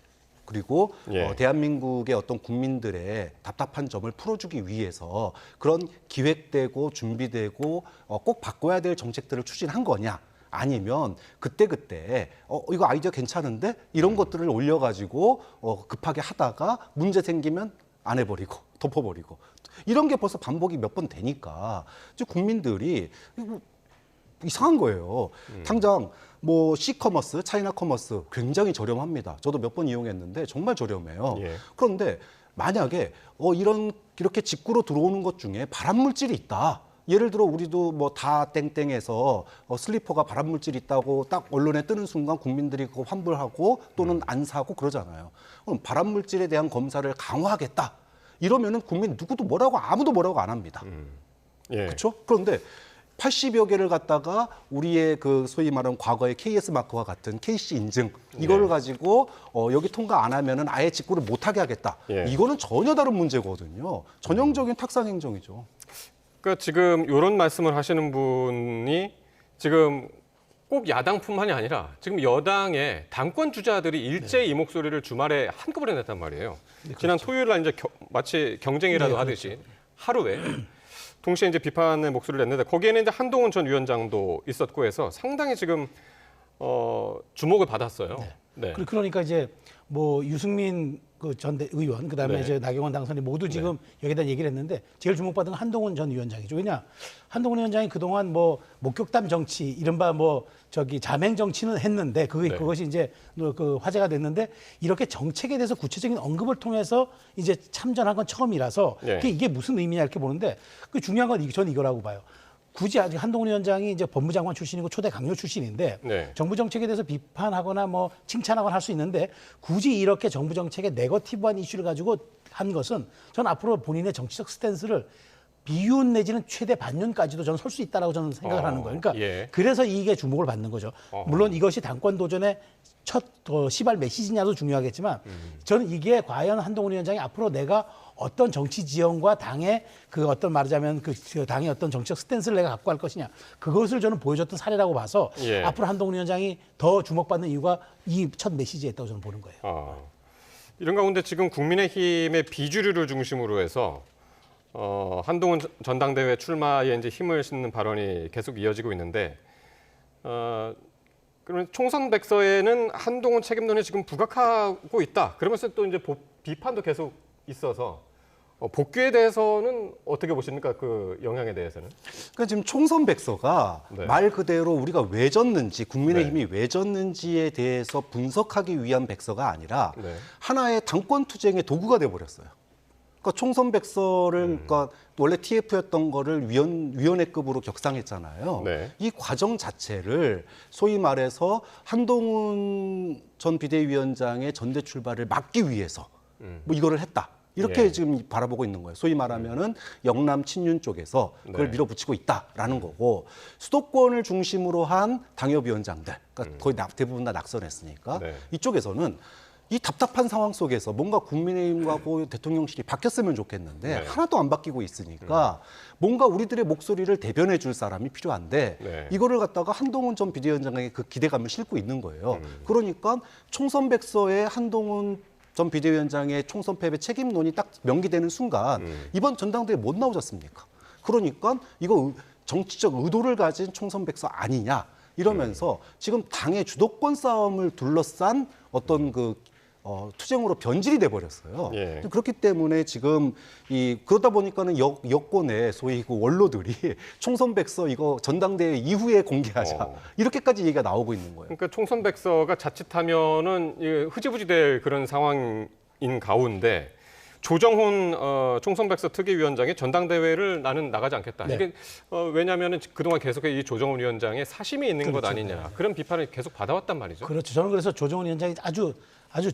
그리고 대한민국의 어떤 국민들의 답답한 점을 풀어주기 위해서 그런 기획되고 준비되고 꼭 바꿔야 될 정책들을 추진한 거냐? 아니면 그때그때 이거 아이디어 괜찮은데 이런 것들을 올려가지고 급하게 하다가 문제 생기면 안 해버리고 덮어버리고 이런 게 벌써 반복이 몇 번 되니까 이제 국민들이 이상한 거예요. 당장 뭐 C커머스, 차이나 커머스 굉장히 저렴합니다. 저도 몇 번 이용했는데 정말 저렴해요. 그런데 만약에 이렇게 직구로 들어오는 것 중에 발암물질이 있다. 예를 들어 우리도 뭐 다 땡땡에서 슬리퍼가 발암물질이 있다고 딱 언론에 뜨는 순간 국민들이 그거 환불하고 또는 안 사고 그러잖아요. 그럼 발암물질에 대한 검사를 강화하겠다. 이러면은 국민 누구도 아무도 뭐라고 안 합니다. 그렇죠? 그런데 80여 개를 갖다가 우리의 그 소위 말하는 과거의 KS 마크와 같은 KC 인증 이거를 가지고 여기 통과 안 하면은 아예 직구를 못하게 하겠다. 이거는 전혀 다른 문제거든요. 전형적인 탁상 행정이죠. 그러니까 지금 이런 말씀을 하시는 분이 지금 꼭 야당뿐만이 아니라 지금 여당의 당권 주자들이 일제히 이 목소리를 주말에 한꺼번에 냈단 말이에요. 지난 토요일 날 이제 마치 경쟁이라도 하듯이 하루에 동시에 이제 비판의 목소리를 냈는데 거기에는 이제 한동훈 전 위원장도 있었고 해서 상당히 지금 주목을 받았어요. 그러니까 이제 뭐 유승민 그 전 의원 그다음에 이제 나경원 당선이 모두 지금 여기다 얘기를 했는데 제일 주목받은 건 한동훈 전 위원장이죠. 왜냐 한동훈 위원장이 그동안 뭐 목격담 정치 이른바 뭐 자맹 정치는 했는데 그것이 이제 그 화제가 됐는데 이렇게 정책에 대해서 구체적인 언급을 통해서 이제 참전한 건 처음이라서 이게 무슨 의미냐 이렇게 보는데 그 중요한 건 저는 이거라고 봐요. 굳이 아직 한동훈 위원장이 이제 법무장관 출신이고 초대 강요 출신인데 정부 정책에 대해서 비판하거나 뭐 칭찬하거나 할 수 있는데 굳이 이렇게 정부 정책의 네거티브한 이슈를 가지고 한 것은 전 앞으로 본인의 정치적 스탠스를 비윤 내지는 최대 반윤까지도 저는 설 수 있다라고 저는 생각을 하는 거예요. 그러니까 그래서 이게 주목을 받는 거죠. 물론 이것이 당권 도전의 첫 시발 메시지냐도 중요하겠지만 저는 이게 과연 한동훈 위원장이 앞으로 내가 어떤 정치 지형과 당의 그 어떤 말하자면 그 당의 어떤 정치적 스탠스를 내가 갖고 갈 것이냐 그것을 저는 보여줬던 사례라고 봐서 앞으로 한동훈 위원장이 더 주목받는 이유가 이 첫 메시지에 있다고 저는 보는 거예요. 이런 가운데 지금 국민의힘의 비주류를 중심으로 해서 한동훈 전당대회 출마에 이제 힘을 싣는 발언이 계속 이어지고 있는데 그러면 총선 백서에는 한동훈 책임론이 지금 부각하고 있다. 그러면서 또 이제 비판도 계속 있어서 복귀에 대해서는 어떻게 보십니까? 그 영향에 대해서는? 그러니까 지금 총선 백서가 말 그대로 우리가 왜 졌는지 국민의힘이 왜 졌는지에 대해서 분석하기 위한 백서가 아니라 하나의 당권 투쟁의 도구가 돼 버렸어요. 그러니까 총선 백서를 그러니까 원래 TF였던 거를 위원회급으로 격상했잖아요. 이 과정 자체를 소위 말해서 한동훈 전 비대위원장의 전대 출발을 막기 위해서 뭐 이거를 했다. 이렇게 지금 바라보고 있는 거예요. 소위 말하면은 영남 친윤 쪽에서 그걸 밀어붙이고 있다라는 거고 수도권을 중심으로 한 당협위원장들, 그러니까 거의 대부분 다 낙선했으니까 이쪽에서는 이 답답한 상황 속에서 뭔가 국민의힘하고 대통령실이 바뀌었으면 좋겠는데 하나도 안 바뀌고 있으니까 뭔가 우리들의 목소리를 대변해 줄 사람이 필요한데 이거를 갖다가 한동훈 전 비대위원장에게 그 기대감을 싣고 있는 거예요. 그러니까 총선 백서에 한동훈 전 비대위원장의 총선 패배 책임론이 딱 명기되는 순간 이번 전당대회 못 나오셨습니까? 그러니까 이거 정치적 의도를 가진 총선 백서 아니냐 이러면서 지금 당의 주도권 싸움을 둘러싼 어떤 투쟁으로 변질이 돼 버렸어요. 그렇기 때문에 지금 그러다 보니까는 여권의 소위 그 원로들이 총선 백서 이거 전당대회 이후에 공개하자 이렇게까지 얘기가 나오고 있는 거예요. 그러니까 총선 백서가 자칫하면은 흐지부지 될 그런 상황인 가운데 조정훈 총선백서 특위위원장이 전당대회를 나는 나가지 않겠다. 네. 이게 왜냐하면 그동안 계속 이 조정훈 위원장의 사심이 있는 것 아니냐. 네. 그런 비판을 계속 받아왔단 말이죠. 그렇죠. 저는 그래서 조정훈 위원장이 아주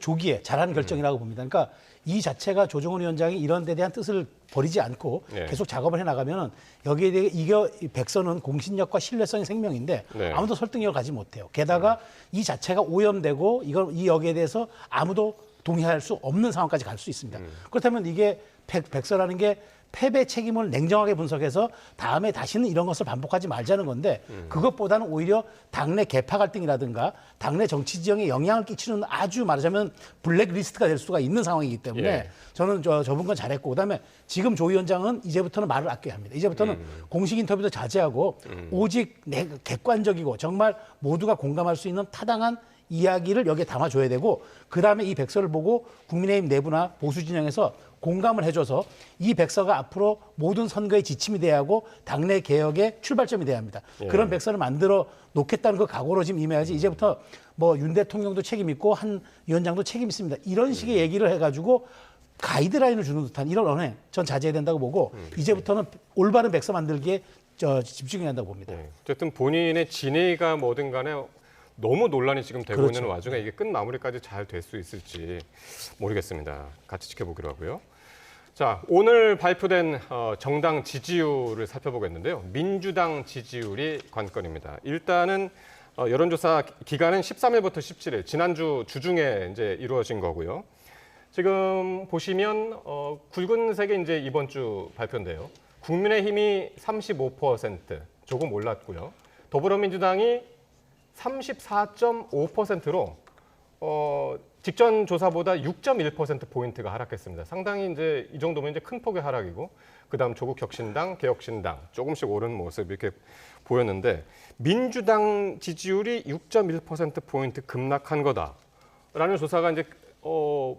조기에 잘한 결정이라고 봅니다. 그러니까 이 자체가 조정훈 위원장이 이런 데 대한 뜻을 버리지 않고 네. 계속 작업을 해나가면 여기에 대해 이 백서는 공신력과 신뢰성이 생명인데 네. 아무도 설득력을 가지 못해요. 게다가 이 자체가 오염되고 이 여기에 대해서 아무도 동의할 수 없는 상황까지 갈 수 있습니다. 그렇다면 이게 백서라는 게 패배 책임을 냉정하게 분석해서 다음에 다시는 이런 것을 반복하지 말자는 건데 그것보다는 오히려 당내 계파 갈등이라든가 당내 정치 지형에 영향을 끼치는 아주 말하자면 블랙리스트가 될 수가 있는 상황이기 때문에 예. 저는 저분 건 잘했고 그다음에 지금 조 위원장은 이제부터는 말을 아껴야 합니다. 이제부터는 공식 인터뷰도 자제하고 오직 객관적이고 정말 모두가 공감할 수 있는 타당한 이야기를 여기에 담아줘야 되고 그다음에 이 백서를 보고 국민의힘 내부나 보수 진영에서 공감을 해줘서 이 백서가 앞으로 모든 선거의 지침이 돼야 하고 당내 개혁의 출발점이 돼야 합니다. 예. 그런 백서를 만들어 놓겠다는 그 각오로 지금 임해야지 이제부터 뭐 윤 대통령도 책임 있고 한 위원장도 책임 있습니다. 이런 식의 얘기를 해가지고 가이드라인을 주는 듯한 이런 언행 전 자제해야 된다고 보고 이제부터는 올바른 백서 만들기에 집중해야 한다고 봅니다. 네. 어쨌든 본인의 진위가 뭐든 간에 너무 논란이 지금 되고 그렇죠. 있는 와중에 이게 끝 마무리까지 잘 될 수 있을지 모르겠습니다. 같이 지켜보기로 하고요. 자, 오늘 발표된 정당 지지율을 살펴보겠는데요. 민주당 지지율이 관건입니다. 일단은 여론조사 기간은 13일부터 17일, 지난주 주중에 이제 이루어진 거고요. 지금 보시면 굵은색이 이제 이번 주 발표인데요. 국민의힘이 35%, 조금 올랐고요. 더불어민주당이 34.5%로 직전 조사보다 6.1% 포인트가 하락했습니다. 상당히 이제 이 정도면 이제 큰 폭의 하락이고 그다음 조국혁신당, 개혁신당 조금씩 오르는 모습 이렇게 보였는데 민주당 지지율이 6.1% 포인트 급락한 거다라는 조사가 이제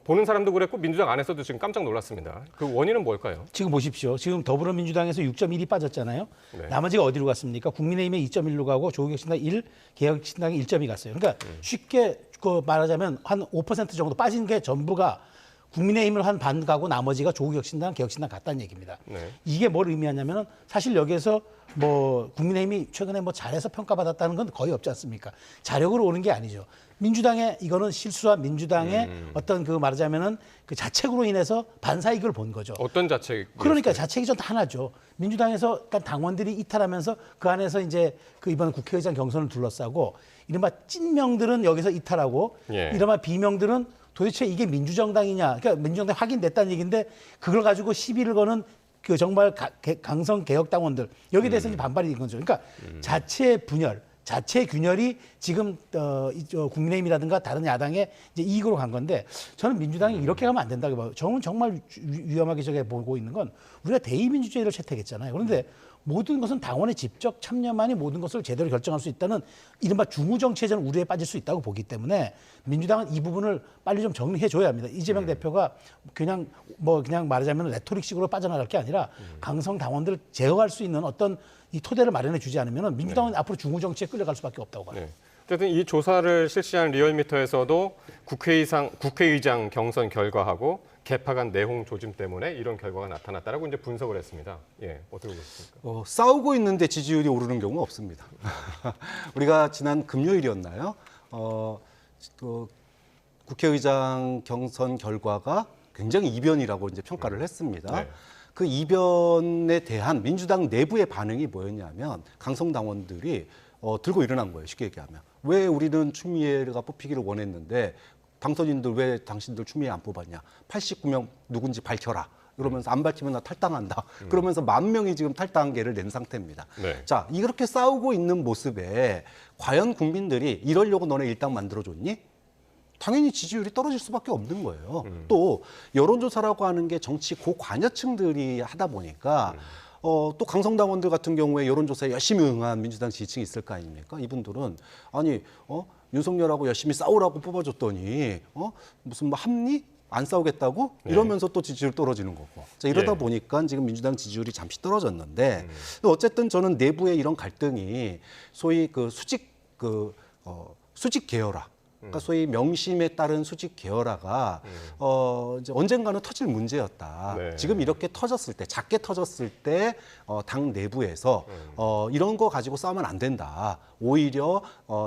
보는 사람도 그랬고 민주당 안에서도 지금 깜짝 놀랐습니다. 그 원인은 뭘까요? 지금 보십시오. 지금 더불어민주당에서 6.1이 빠졌잖아요. 네. 나머지가 어디로 갔습니까? 국민의힘에 2.1로 가고 조국혁신당 1, 개혁신당에 1점이 갔어요. 그러니까 쉽게 말하자면 한 5% 정도 빠진 게 전부가 국민의힘을 한 반 가고 나머지가 조국혁신당, 개혁신당 갔다는 얘기입니다. 네. 이게 뭘 의미하냐면은 사실 여기에서 뭐 국민의힘이 최근에 뭐 잘해서 평가받았다는 건 거의 없지 않습니까? 자력으로 오는 게 아니죠. 민주당의 이거는 실수와 민주당의 어떤 그 말하자면은 그 자책으로 인해서 반사이익을 본 거죠. 어떤 자책? 그러니까 자책이 좀 하나죠. 민주당에서 그러니까 당원들이 이탈하면서 그 안에서 이제 그 이번 국회의장 경선을 둘러싸고 이른바 찐명들은 여기서 이탈하고 예. 이른바 비명들은 도대체 이게 민주정당이냐. 그러니까 민주정당이 확인됐다는 얘기인데 그걸 가지고 시비를 거는 그 정말 강성 개혁당원들 여기에 대해서 이제 반발이 된 거죠. 그러니까 자체 분열, 자체 균열이 지금 국민의힘이라든가 다른 야당의 이제 이익으로 간 건데 저는 민주당이 이렇게 가면 안 된다고 봐요. 저는 정말 위험하게 저게 보고 있는 건 우리가 대의민주주의를 채택했잖아요. 그런데 모든 것은 당원의 직접 참여만이 모든 것을 제대로 결정할 수 있다는 이른바 중우정치에 우려에 빠질 수 있다고 보기 때문에 민주당은 이 부분을 빨리 좀 정리해 줘야 합니다. 이재명 대표가 그냥 말하자면 레토릭식으로 빠져나갈 게 아니라 강성 당원들을 제어할 수 있는 어떤 이 토대를 마련해 주지 않으면 민주당은 앞으로 중우정치에 끌려갈 수밖에 없다고 봐요. 네. 어쨌든 이 조사를 실시한 리얼미터에서도 국회의장 경선 결과하고 개파 간 내홍 조짐 때문에 이런 결과가 나타났다라고 이제 분석을 했습니다. 예, 어떻게 보셨습니까? 싸우고 있는데 지지율이 오르는 경우는 없습니다. 우리가 지난 금요일이었나요? 국회의장 경선 결과가 굉장히 이변이라고 이제 평가를 했습니다. 네. 그 이변에 대한 민주당 내부의 반응이 뭐였냐면 강성당원들이 들고 일어난 거예요. 쉽게 얘기하면. 왜 우리는 추미애가 뽑히기를 원했는데 당선인들 왜 당신들 추미애 안 뽑았냐. 89명 누군지 밝혀라. 이러면서 안 밝히면 나 탈당한다. 그러면서 10,000명이 지금 탈당계를 낸 상태입니다. 네. 자, 이렇게 싸우고 있는 모습에 과연 국민들이 이러려고 너네 일당 만들어줬니? 당연히 지지율이 떨어질 수밖에 없는 거예요. 또 여론조사라고 하는 게 정치 고관여층들이 하다 보니까 또 강성당원들 같은 경우에 여론조사에 열심히 응한 민주당 지지층이 있을 거 아닙니까? 이분들은 아니 윤석열하고 열심히 싸우라고 뽑아줬더니 무슨 뭐 합리? 안 싸우겠다고? 이러면서 또 지지율 떨어지는 거고. 자, 이러다 보니까 지금 민주당 지지율이 잠시 떨어졌는데 어쨌든 저는 내부의 이런 갈등이 소위 그 수직 계열화 그러니까 소위 명심에 따른 수직 계열화가 이제 언젠가는 터질 문제였다. 네. 지금 이렇게 터졌을 때, 작게 터졌을 때 당 내부에서 이런 거 가지고 싸우면 안 된다. 오히려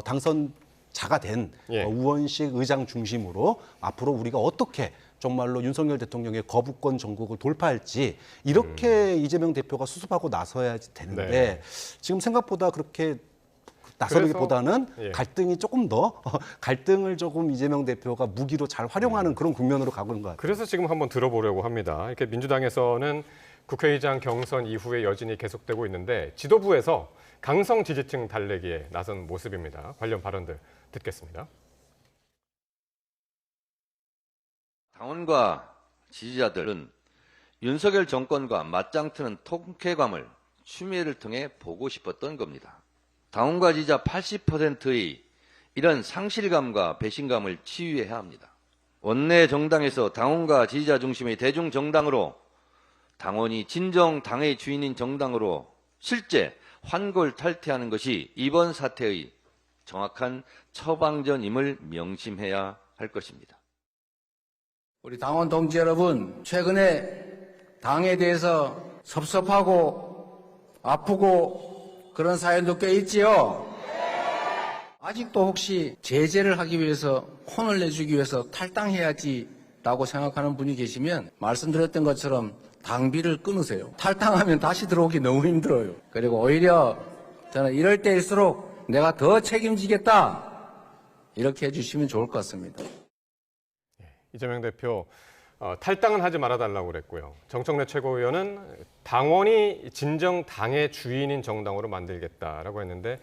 당선자가 된 우원식 의장 중심으로 앞으로 우리가 어떻게 정말로 윤석열 대통령의 거부권 전국을 돌파할지 이렇게 이재명 대표가 수습하고 나서야 되는데 네. 지금 생각보다 그렇게 나서기보다는 갈등이 조금 더 갈등을 조금 이재명 대표가 무기로 잘 활용하는 그런 국면으로 가고 있는 것 같아요. 그래서 지금 한번 들어보려고 합니다. 이렇게 민주당에서는 국회의장 경선 이후에 여진이 계속되고 있는데 지도부에서 강성 지지층 달래기에 나선 모습입니다. 관련 발언들 듣겠습니다. 당원과 지지자들은 윤석열 정권과 맞짱 트는 통쾌감을 추미애를 통해 보고 싶었던 겁니다. 당원과 지지자 80%의 이런 상실감과 배신감을 치유해야 합니다. 원내 정당에서 당원과 지지자 중심의 대중정당으로 당원이 진정 당의 주인인 정당으로 실제 환골 탈퇴하는 것이 이번 사태의 정확한 처방전임을 명심해야 할 것입니다. 우리 당원 동지 여러분, 최근에 당에 대해서 섭섭하고 아프고 그런 사연도 꽤 있지요? 아직도 혹시 제재를 하기 위해서 혼을 내주기 위해서 탈당해야지라고 생각하는 분이 계시면 말씀드렸던 것처럼 당비를 끊으세요. 탈당하면 다시 들어오기 너무 힘들어요. 그리고 오히려 저는 이럴 때일수록 내가 더 책임지겠다 이렇게 해주시면 좋을 것 같습니다. 이재명 대표 탈당은 하지 말아달라고 그랬고요. 정청래 최고위원은 당원이 진정 당의 주인인 정당으로 만들겠다라고 했는데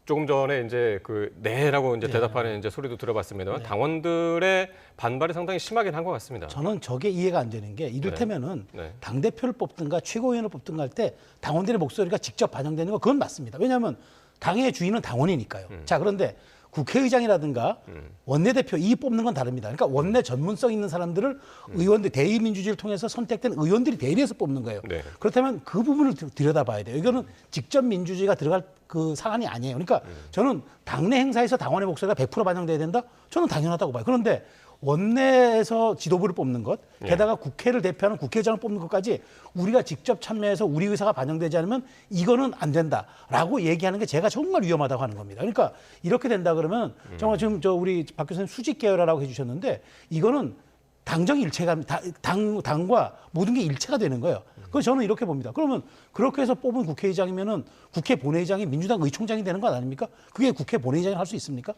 조금 전에 이제 그 네라고 이제 대답하는 이제 소리도 들어봤습니다만 당원들의 반발이 상당히 심하긴 한 것 같습니다. 저는 저게 이해가 안 되는 게 이를테면은 당 대표를 뽑든가 최고위원을 뽑든가 할 때 당원들의 목소리가 직접 반영되는 거 그건 맞습니다. 왜냐하면 당의 주인은 당원이니까요. 자 그런데 국회의장이라든가 원내대표 이 뽑는 건 다릅니다. 그러니까 원내 전문성 있는 사람들을 의원들 대의민주주의를 통해서 선택된 의원들이 대리해서 뽑는 거예요. 그렇다면 그 부분을 들여다봐야 돼요. 이거는 직접 민주주의가 들어갈 그 사안이 아니에요. 그러니까 저는 당내 행사에서 당원의 목소리가 100% 반영돼야 된다? 저는 당연하다고 봐요. 그런데 원내에서 지도부를 뽑는 것, 게다가 국회를 대표하는 국회의장을 뽑는 것까지 우리가 직접 참여해서 우리 의사가 반영되지 않으면 이거는 안 된다라고 얘기하는 게 제가 정말 위험하다고 하는 겁니다. 그러니까 이렇게 된다 그러면 정말 지금 우리 박 교수님 수직 계열화라고 해주셨는데 이거는 당정 일체가 당과 모든 게 일체가 되는 거예요. 그래서 저는 이렇게 봅니다. 그러면 그렇게 해서 뽑은 국회의장이면은 국회 본회의장이 민주당 의총장이 되는 것 아닙니까? 그게 국회 본회의장이 할 수 있습니까?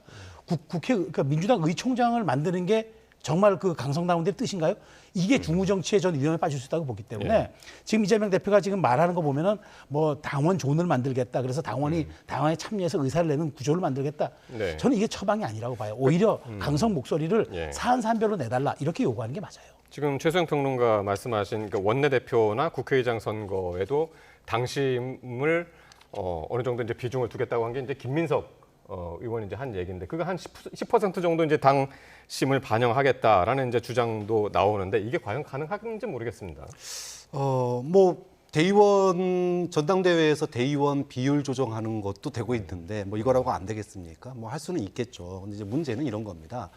그러니까 민주당 의총장을 만드는 게 정말 그 강성당원들의 뜻인가요? 이게 중우 정치에 전 위험에 빠질 수 있다고 보기 때문에 지금 이재명 대표가 지금 말하는 거 보면은 뭐 당원 존을 만들겠다. 그래서 당원에 참여해서 의사를 내는 구조를 만들겠다. 저는 이게 처방이 아니라고 봐요. 오히려 강성 목소리를 사안사안별로 내달라 이렇게 요구하는 게 맞아요. 지금 최수영 평론가 말씀하신 그 원내대표나 국회의장 선거에도 당심을 어느 정도 이제 비중을 두겠다고 한 게 이제 김민석 의원이 이제 한 얘기인데 그거 한 10% 정도 이제 당심을 반영하겠다라는 이제 주장도 나오는데 이게 과연 가능한지 모르겠습니다. 뭐 대의원 전당대회에서 대의원 비율 조정하는 것도 되고 있는데 뭐 이거라고 안 되겠습니까? 뭐 할 수는 있겠죠. 근데 이제 문제는 이런 겁니다.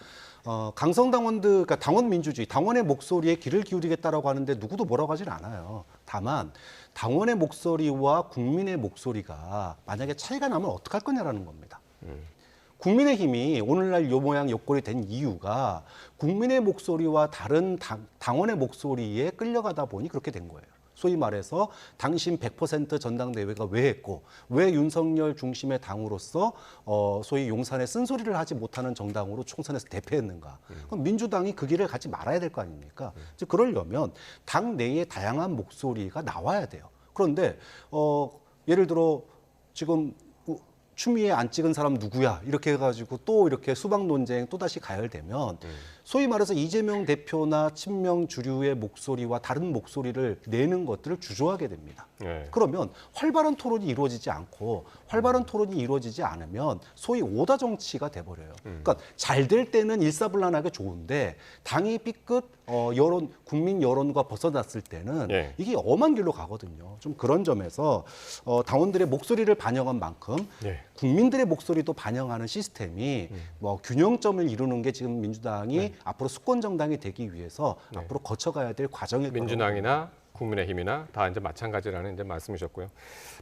강성 당원들, 그러니까 당원 민주주의, 당원의 목소리에 귀를 기울이겠다라고 하는데 누구도 뭐라고 하진 않아요. 다만 당원의 목소리와 국민의 목소리가 만약에 차이가 나면 어떡할 거냐라는 겁니다. 국민의힘이 오늘날 요 모양 요 꼴이 된 이유가 국민의 목소리와 다른 당원의 목소리에 끌려가다 보니 그렇게 된 거예요. 소위 말해서 당신 100% 전당대회가 왜 했고 왜 윤석열 중심의 당으로서 소위 용산에 쓴소리를 하지 못하는 정당으로 총선에서 대패했는가. 그럼 민주당이 그 길을 가지 말아야 될 거 아닙니까? 즉 그러려면 당 내에 다양한 목소리가 나와야 돼요. 그런데 예를 들어 지금 추미애 안 찍은 사람 누구야 이렇게 해가지고 또 이렇게 수박 논쟁 또다시 가열되면 소위 말해서 이재명 대표나 친명 주류의 목소리와 다른 목소리를 내는 것들을 주저하게 됩니다. 그러면 활발한 토론이 이루어지지 않고 활발한 토론이 이루어지지 않으면 소위 오다 정치가 돼버려요. 그러니까 잘 될 때는 일사불란하게 좋은데 당이 삐끗 국민 여론과 벗어났을 때는 이게 엄한 길로 가거든요. 좀 그런 점에서 당원들의 목소리를 반영한 만큼 국민들의 목소리도 반영하는 시스템이 뭐 균형점을 이루는 게 지금 민주당이 앞으로 수권 정당이 되기 위해서 앞으로 거쳐가야 될 과정일 거라고. 민주당이나 국민의힘이나 다 이제 마찬가지라는 이제 말씀이셨고요.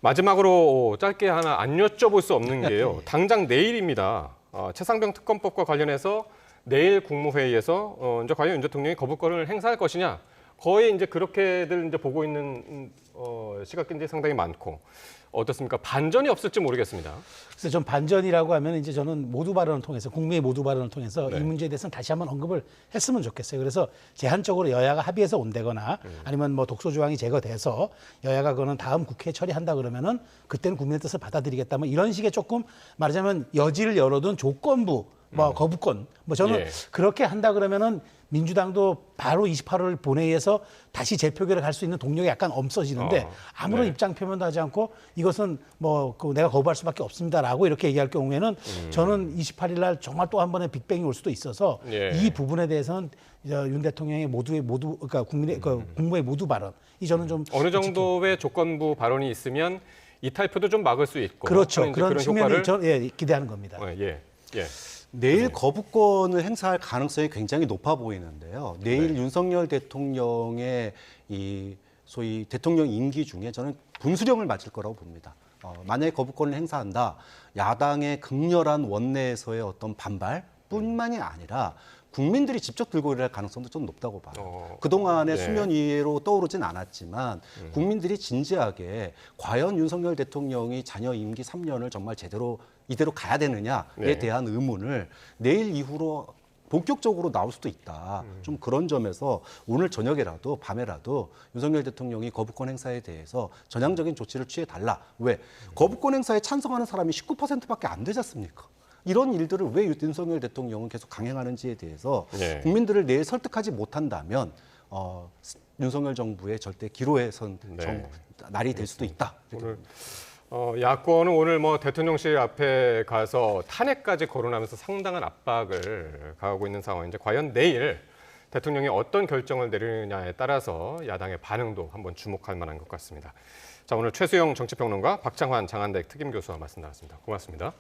마지막으로 짧게 하나 안 여쭤볼 수 없는 게요. 당장 내일입니다. 최상병 특검법과 관련해서 내일 국무회의에서 이제 과연 윤 대통령이 거부권을 행사할 것이냐, 거의 이제 그렇게들 이제 보고 있는 시각이 이제 상당히 많고, 어떻습니까? 반전이 없을지 모르겠습니다. 그래서 전 반전이라고 하면 이제 저는 모두 발언을 통해서, 국민의 모두 발언을 통해서 이 문제에 대해서는 다시 한번 언급을 했으면 좋겠어요. 그래서 제한적으로 여야가 합의해서 온다거나 아니면 뭐 독소 조항이 제거돼서 여야가 그거는 다음 국회에 처리한다 그러면은 그때는 국민의 뜻을 받아들이겠다, 뭐 이런 식의 조금 말하자면 여지를 열어둔 조건부 뭐 거부권, 뭐 저는 그렇게 한다 그러면은 민주당도 바로 28일 본회의에서 다시 재표결을 갈 수 있는 동력이 약간 없어지는데 아무런 입장 표명도 하지 않고 이것은 뭐 내가 거부할 수밖에 없습니다라고 이렇게 얘기할 경우에는 저는 28일 날 정말 또 한 번의 빅뱅이 올 수도 있어서 이 부분에 대해서는 윤 대통령의 그러니까 국무의 모두 발언, 이 저는 좀 어느 정도의 조건부 발언이 있으면 이탈표도 좀 막을 수 있고, 그렇죠. 그런 측면을 저는 기대하는 겁니다. 내일 거부권을 행사할 가능성이 굉장히 높아 보이는데요. 내일 윤석열 대통령의 이 소위 대통령 임기 중에 저는 분수령을 맞을 거라고 봅니다. 만약에 거부권을 행사한다, 야당의 극렬한 원내에서의 어떤 반발뿐만이 아니라 국민들이 직접 들고 일어날 가능성도 좀 높다고 봐요. 그동안의 수면 위로 떠오르진 않았지만 국민들이 진지하게 과연 윤석열 대통령이 자녀 임기 3년을 정말 제대로 이대로 가야 되느냐에 대한 의문을 내일 이후로 본격적으로 나올 수도 있다. 좀 그런 점에서 오늘 저녁에라도 밤에라도 윤석열 대통령이 거부권 행사에 대해서 전향적인 조치를 취해달라. 왜? 거부권 행사에 찬성하는 사람이 19%밖에 안 되지 않습니까? 이런 일들을 왜 윤석열 대통령은 계속 강행하는지에 대해서 국민들을 내일 설득하지 못한다면 윤석열 정부의 절대 기로에 선 날이 될 수도 있다. 오늘 야권은 오늘 뭐 대통령실 앞에 가서 탄핵까지 거론하면서 상당한 압박을 가하고 있는 상황인데, 과연 내일 대통령이 어떤 결정을 내리느냐에 따라서 야당의 반응도 한번 주목할 만한 것 같습니다. 자, 오늘 최수영 정치평론가, 박창환 장한대 특임교수와 말씀 나눴습니다. 고맙습니다.